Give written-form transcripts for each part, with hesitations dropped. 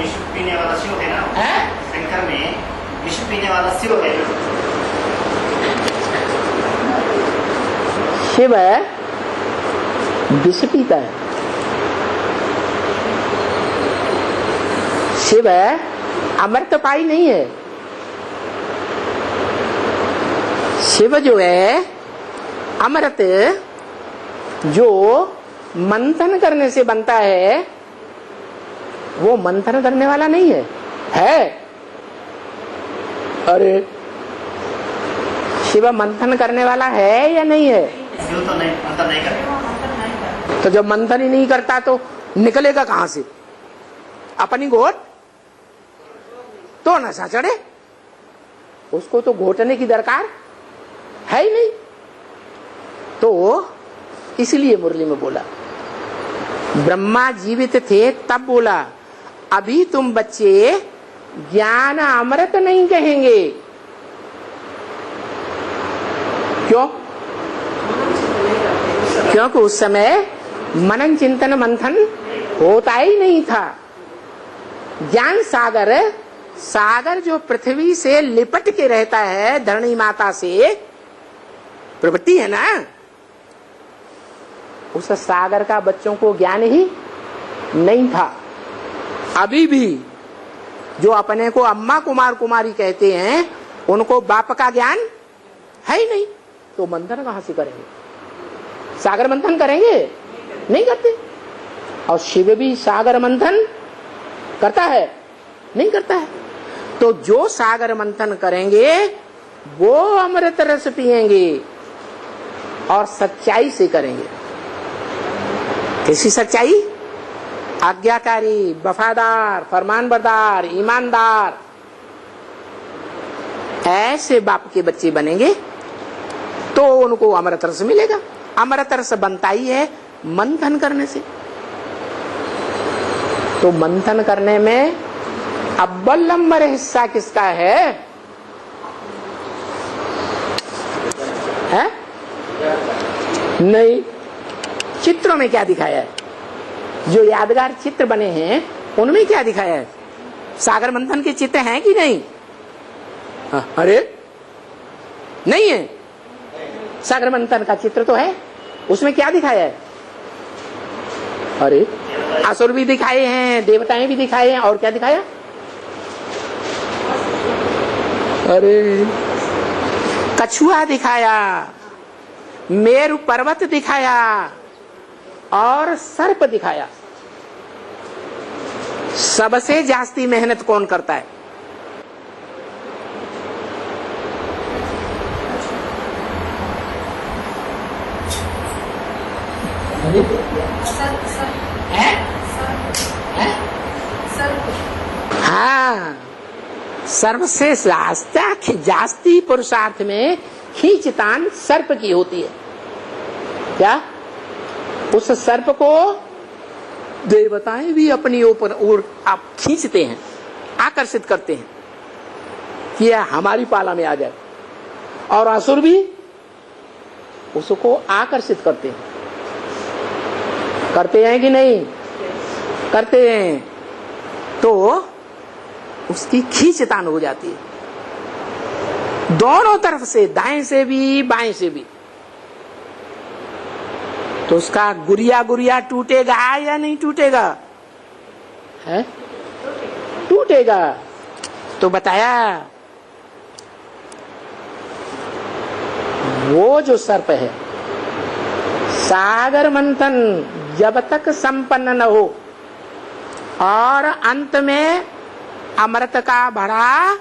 विष पीने वाला शिव है ना, है? शंकर में विष पीने वाला शिव है। शिव है, विष पीता है। शिव है, अमृतपाई नहीं है। शिव जो है अमृत, जो मंथन करने से बनता है, वो मंथन करने वाला नहीं है। है? अरे शिव मंथन करने वाला है या नहीं है? शिव तो नहीं मंथन नहीं करता। तो जब मंथन ही नहीं करता तो निकलेगा कहां से? अपनी घोट तो नशा चढ़े, उसको तो घोटने की दरकार है ही नहीं। तो इसलिए मुरली में बोला, ब्रह्मा जीवित थे तब बोला, अभी तुम बच्चे ज्ञान अमृत नहीं कहेंगे। क्यों? क्योंकि उस समय मनन चिंतन मंथन होता ही नहीं था। ज्ञान सागर, सागर जो पृथ्वी से लिपट के रहता है, धरणी माता से प्रवृत्ति है ना, उस सागर का बच्चों को ज्ञान ही नहीं था। अभी भी जो अपने को अम्मा कुमार कुमारी कहते हैं, उनको बाप का ज्ञान है ही नहीं, तो मंथन कहां से करेंगे? सागर मंथन करेंगे? नहीं करते। और शिव भी सागर मंथन करता है? नहीं करता है। तो जो सागर मंथन करेंगे वो अमृत रस पिएंगे, और सच्चाई से करेंगे। कैसी सच्चाई? आज्ञाकारी, वफादार, फरमानबरदार, ईमानदार, ऐसे बाप के बच्चे बनेंगे तो उनको अमृत रस मिलेगा। अमृत रस बनता ही है मंथन करने से। तो मंथन करने में अव्वल नंबर हिस्सा किसका है? है? नहीं। चित्रों में क्या दिखाया है? जो यादगार चित्र बने हैं उनमें क्या दिखाया है? सागर मंथन के चित्र हैं कि नहीं? अरे नहीं है। सागर मंथन का चित्र तो है, उसमें क्या दिखाया है? अरे असुर भी दिखाए हैं, देवताएं भी दिखाए हैं, और क्या दिखाया? अरे कछुआ दिखाया, मेरु पर्वत दिखाया, और सर्प दिखाया। सबसे जास्ती मेहनत कौन करता है? हाँ, सर्वसे जास्ती पुरुषार्थ में खींचतान सर्प की होती है। क्या? उस सर्प को देवताएं भी अपनी ऊपर आप खींचते हैं, आकर्षित करते हैं कि यह हमारी पाला में आ जाए, और असुर भी उसको आकर्षित करते हैं। करते हैं कि नहीं? करते हैं। तो उसकी खींचतान हो जाती है दोनों तरफ से, दाएं से भी बाएं से भी। तो उसका गुरिया गुरिया टूटेगा या नहीं टूटेगा? है? टूटेगा। तो बताया वो जो सर्प है, सागर मंथन जब तक संपन्न न हो और अंत में अमृत का भरा,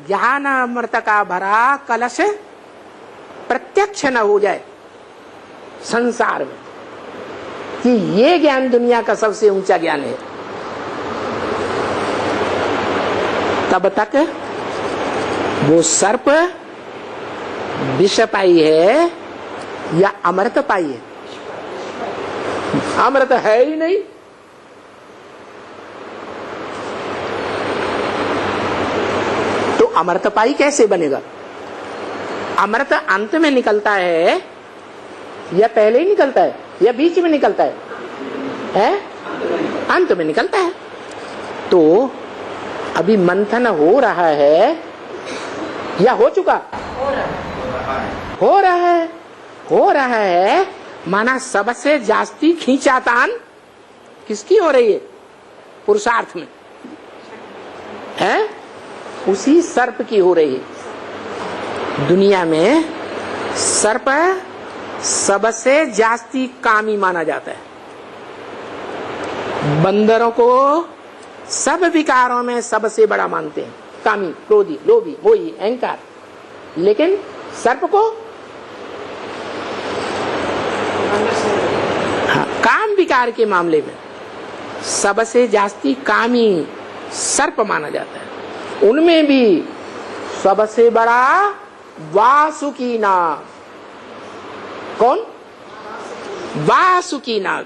ज्ञान अमृत का भरा कलश प्रत्यक्ष न हो जाए संसार में कि ये ज्ञान दुनिया का सबसे ऊंचा ज्ञान है, तब तक वो सर्प विष पाई है या अमृत पाई है? अमृत है ही नहीं। तो अमृत पाई कैसे बनेगा? अमृत अंत में निकलता है या पहले ही निकलता है या बीच में निकलता है? अंत में निकलता है। तो अभी मंथन हो रहा है या हो चुका? हो रहा है। माना सबसे जास्ती खींचातान किसकी हो रही है पुरुषार्थ में? है उसी सर्प की हो रही है। दुनिया में सर्प सबसे जास्ती कामी माना जाता है। बंदरों को सब विकारों में सबसे बड़ा मानते हैं, कामी, क्रोधी, लोभी, मोही, अहंकार। लेकिन सर्प को काम विकार के मामले में सबसे जास्ती कामी सर्प माना जाता है। उनमें भी सबसे बड़ा वासुकी नाग। कौन? वासुकी नाग,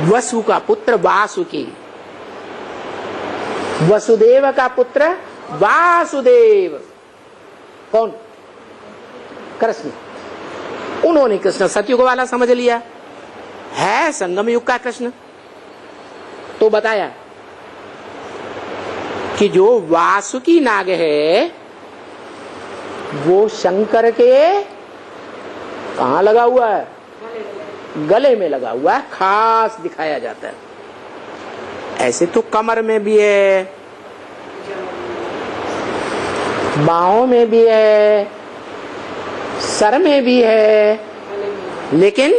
वसु का पुत्र वासुकी, वसुदेव का पुत्र वासुदेव। कौन? कृष्ण। उन्होंने कृष्ण सतयुग वाला समझ लिया है, संगम युग का कृष्ण। तो बताया कि जो वासुकी नाग है वो शंकर के कहां लगा हुआ है? गले में लगा हुआ है, खास दिखाया जाता है। ऐसे तो कमर में भी है, बाहों में भी है, सर में भी है, लेकिन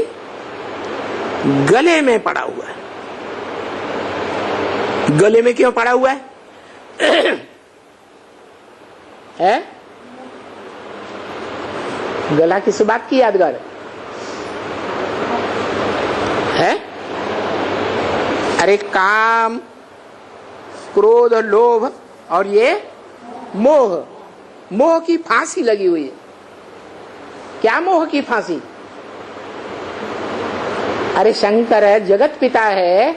गले में पड़ा हुआ है। गले में क्यों पड़ा हुआ है? गला किस बात की यादगार है? अरे काम, क्रोध, लोभ और ये मोह, मोह की फांसी लगी हुई है। क्या मोह की फांसी? अरे शंकर है, जगत पिता है,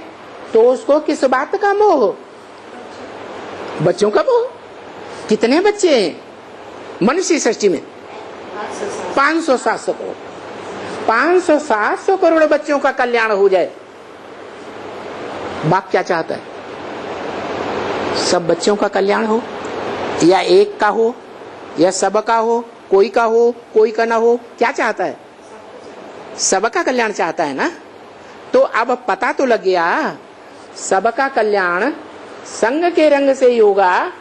तो उसको किस बात का मोह? बच्चों का मोह। कितने बच्चे हैं मनुष्य सृष्टि में? 500-700 करोड़। 500-700 करोड़ बच्चों का कल्याण हो जाए। बाप क्या चाहता है? सब बच्चों का कल्याण हो, या एक का हो, या सबका हो, कोई का हो, कोई का ना हो। क्या चाहता है? सबका कल्याण चाहता है ना। तो अब पता तो लग गया, सबका कल्याण संग के रंग से ही होगा,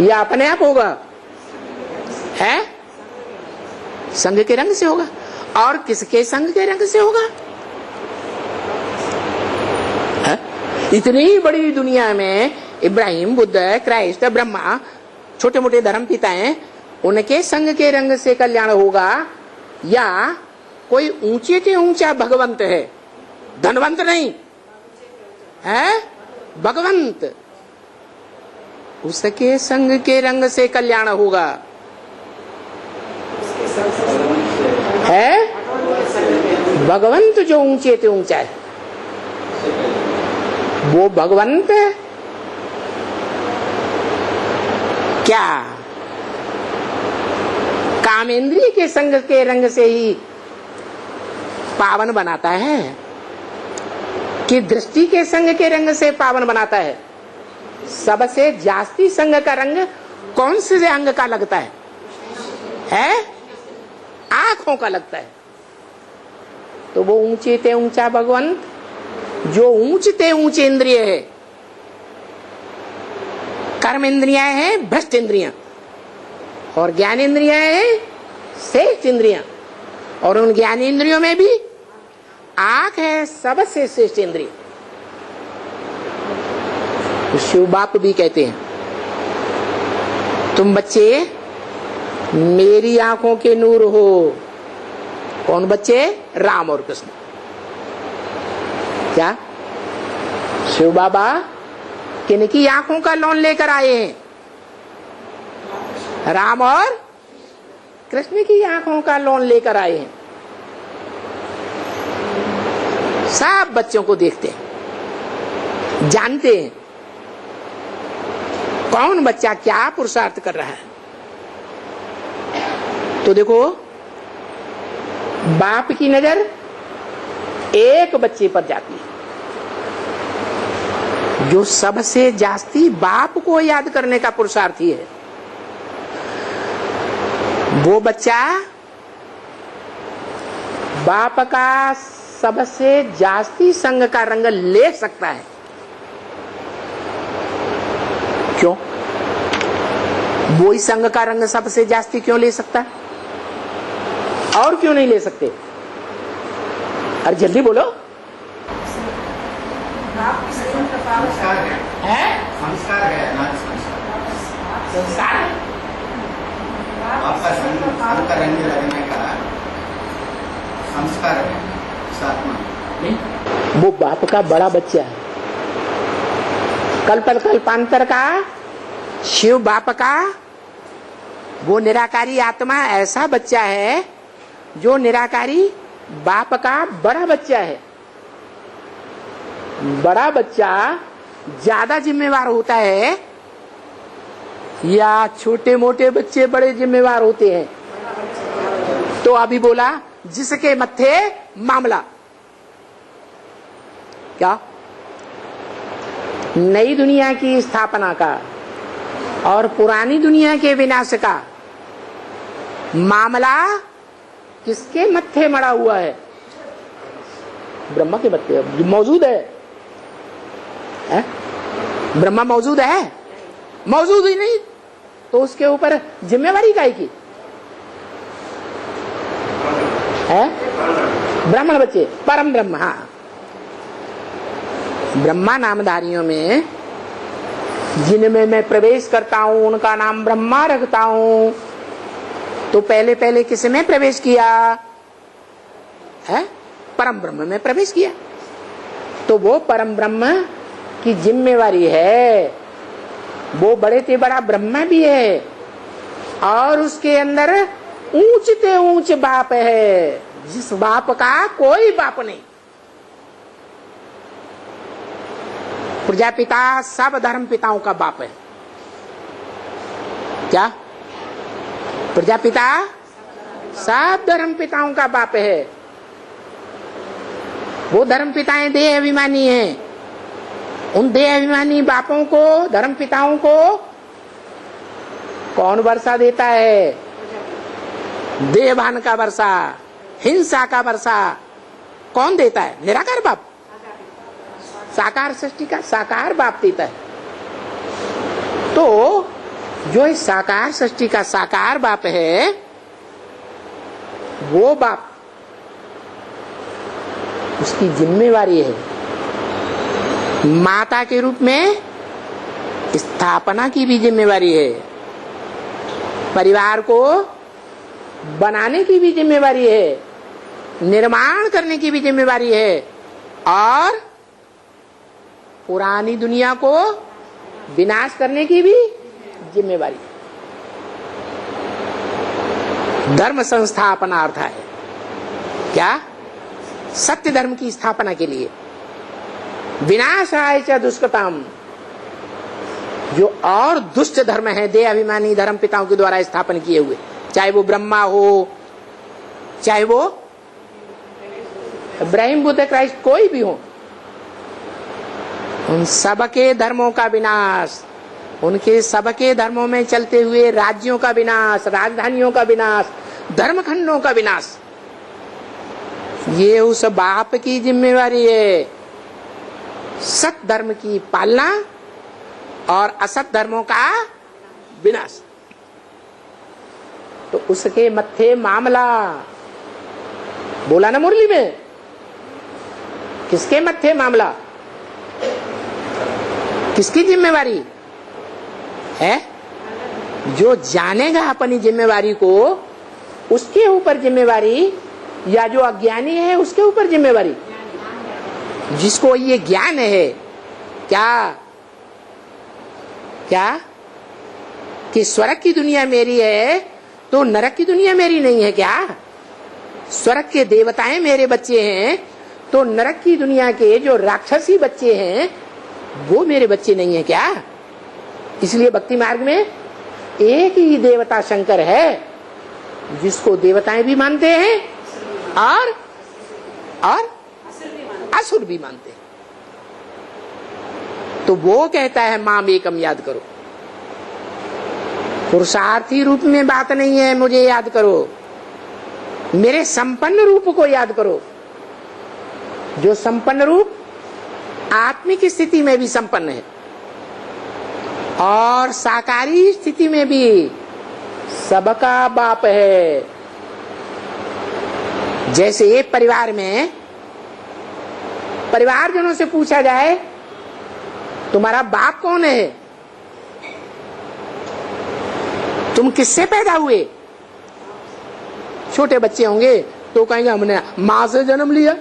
या अपने आप होगा? है संग के रंग से होगा। और किसके संग के रंग से होगा? है? इतनी बड़ी दुनिया में इब्राहिम, बुद्ध, क्राइस्ट, ब्रह्मा, छोटे मोटे धर्म पिता हैं, उनके संग के रंग से कल्याण होगा, या कोई ऊंचे से ऊंचा भगवंत है, धनवंत नहीं है, भगवंत, उसके संग के रंग से कल्याण होगा? है भगवंत जो ऊंचे से ऊंचा है, वो भगवंत क्या कामेंद्रिय के संग के रंग से ही पावन बनाता है, कि दृष्टि के संग के रंग से पावन बनाता है? सबसे जास्ती संग का रंग कौन से अंग का लगता है? आंखों का लगता है। तो वो ऊंचे ते ऊंचा भगवंत, जो ऊंचते ऊंचे इंद्रिय है, कर्म इंद्रियां हैं भ्रष्ट इंद्रियां, और ज्ञान इंद्रियां हैं श्रेष्ठ इंद्रियां, और उन ज्ञान इंद्रियों में भी आंख है सबसे श्रेष्ठ इंद्रिय। शिव बाप भी कहते हैं, तुम बच्चे मेरी आंखों के नूर हो। कौन बच्चे? राम और कृष्ण। क्या शिव बाबा किनकी आंखों का लोन लेकर आए हैं? राम और कृष्ण की आंखों का लोन लेकर आए हैं। सब बच्चों को देखते हैं, जानते हैं कौन बच्चा क्या पुरुषार्थ कर रहा है। तो देखो, बाप की नजर एक बच्चे पर जाती है। जो सबसे जास्ती बाप को याद करने का पुरुषार्थी है, वो बच्चा बाप का सबसे जास्ती संग का रंग ले सकता है। क्यों? वो इस संग का रंग सबसे जास्ती क्यों ले सकता है और क्यों नहीं ले सकते? अरे जल्दी बोलो। संस्कार है, संस्कार है, नारी संस्कार। आपका संग का रंग लगने का संस्कार है साथ में। वो बाप का बड़ा बच्चा है। कल्पांतर का शिव बाप का वो निराकारी आत्मा ऐसा बच्चा है जो निराकारी बाप का बड़ा बच्चा है। बड़ा बच्चा ज्यादा जिम्मेवार होता है या छोटे मोटे बच्चे बड़े जिम्मेवार होते हैं? तो अभी बोला जिसके मत्थे मामला। क्या? नई दुनिया की स्थापना का और पुरानी दुनिया के विनाश का मामला किसके मत्थे मड़ा हुआ है? ब्रह्मा के मत्थे मौजूद है? ब्रह्मा मौजूद है? मौजूद ही नहीं तो उसके ऊपर जिम्मेवारी काहे की है? ब्राह्मण बच्चे, परम ब्रह्म। हाँ, ब्रह्मा नामधारियों में जिनमें मैं प्रवेश करता हूं उनका नाम ब्रह्मा रखता हूं। तो पहले पहले किस में प्रवेश किया है? परम ब्रह्म में प्रवेश किया। तो वो परम ब्रह्म की जिम्मेवारी है। वो बड़े से बड़ा ब्रह्मा भी है और उसके अंदर ऊंचते ऊंच बाप है, जिस बाप का कोई बाप नहीं। प्रजापिता सब धर्म पिताओं का बाप है। क्या? प्रजापिता सब धर्म पिताओं का बाप है। वो धर्म पिताएं देह अभिमानी हैं। उन देह अभिमानी बापों को, धर्म पिताओं को कौन वर्षा देता है? देहभान का वर्षा, हिंसा का वर्षा कौन देता है? निराकार बाप। साकार सृष्टि का साकार बाप देता है। तो जो इस साकार सृष्टि का साकार बाप है, वो बाप, उसकी जिम्मेवारी है माता के रूप में स्थापना की भी जिम्मेवारी है, परिवार को बनाने की भी जिम्मेवारी है, निर्माण करने की भी जिम्मेवारी है और पुरानी दुनिया को विनाश करने की भी जिम्मेवारी। धर्म संस्थापना अर्थ है क्या? सत्य धर्म की स्थापना के लिए। विनाशाय च दुष्कृतम, जो और दुष्ट धर्म है देह अभिमानी धर्म पिताओं के द्वारा स्थापन किए हुए, चाहे वो ब्रह्मा हो, चाहे वो इब्राहिम बुद्ध क्राइस्ट कोई भी हो, उन सबके धर्मों का विनाश, उनके सबके धर्मों में चलते हुए राज्यों का विनाश, राजधानियों का विनाश, धर्मखंडों का विनाश, ये उस बाप की जिम्मेवारी है। सत धर्म की पालना और असत धर्मों का विनाश। तो उसके मत्थे मामला बोला ना मुरली में। किसके मत्थे मामला? किसकी जिम्मेवारी है? जो जानेगा अपनी जिम्मेवारी को, उसके ऊपर जिम्मेवारी, या जो अज्ञानी है उसके ऊपर जिम्मेवारी। जिसको ये ज्ञान है क्या क्या कि स्वर्ग की दुनिया मेरी है तो नरक की दुनिया मेरी नहीं है क्या? स्वर्ग के देवताएं मेरे बच्चे हैं तो नरक की दुनिया के जो राक्षसी बच्चे हैं वो मेरे बच्चे नहीं है क्या? इसलिए भक्ति मार्ग में एक ही देवता शंकर है जिसको देवताएं भी मानते हैं और असुर भी मानते हैं। तो वो कहता है माम एकम याद करो। पुरुषार्थी रूप में बात नहीं है मुझे याद करो, मेरे संपन्न रूप को याद करो, जो संपन्न रूप आत्मिक स्थिति में भी संपन्न है और साकारी स्थिति में भी सबका बाप है। जैसे एक परिवार में परिवारजनों से पूछा जाए तुम्हारा बाप कौन है, तुम किससे पैदा हुए, छोटे बच्चे होंगे तो कहेंगे हमने मां से जन्म लिया।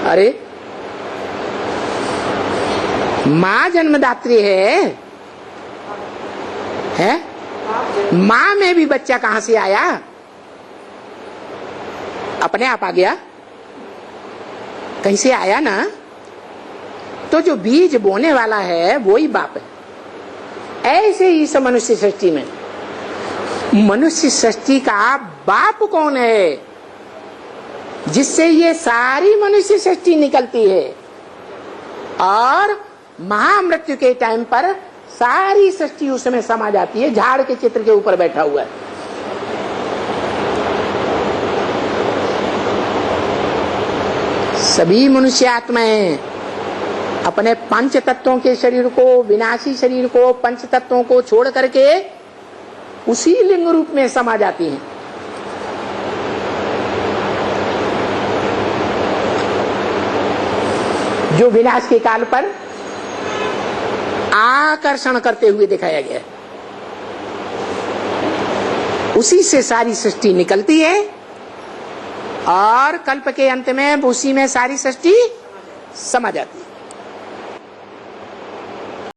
अरे मां जन्मदात्री है मां में भी बच्चा कहां से आया, अपने आप आ गया, कहीं से आया ना। तो जो बीज बोने वाला है वो ही बाप है। ऐसे ही इस मनुष्य सृष्टि में मनुष्य सृष्टि का बाप कौन है, जिससे ये सारी मनुष्य सृष्टि निकलती है और महामृत्यु के टाइम पर सारी सृष्टि उसमें समा जाती है। झाड़ के चित्र के ऊपर बैठा हुआ है। सभी मनुष्य आत्माएं अपने पंच तत्वों के शरीर को, विनाशी शरीर को, पंच तत्वों को छोड़ करके उसी लिंग रूप में समा जाती हैं। जो विनाश के काल पर आकर्षण करते हुए दिखाया गया है, उसी से सारी सृष्टि निकलती है और कल्प के अंत में उसी में सारी सृष्टि समा जाती है।